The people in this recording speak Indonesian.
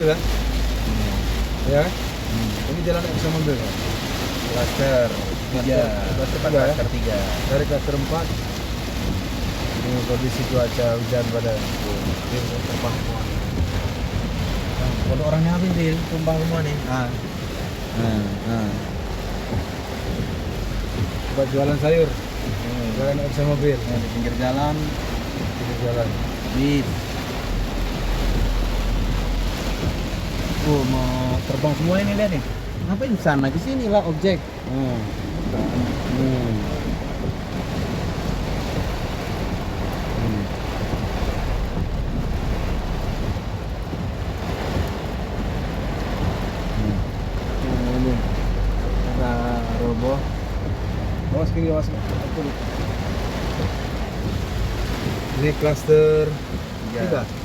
kan? Ya kan? Ini jalan yang bisa mobil kan? Klaster 3, Klaster tempat 3 ya? klaster 3. Dari klaster 4 ini kondisi cuaca hujan pada ini tumpah semua. Kalau orangnya habis bil, tumpah semua nih. Buat jualan sayur, jualan yang bisa mobil Nah, di pinggir jalan, di jalan. habis. Mau terbang semua ini lihat nih. Ngapain di sana? Ke sini lah objek. Ini nah, roboh. Awas kiri, awas. Ini klaster 3.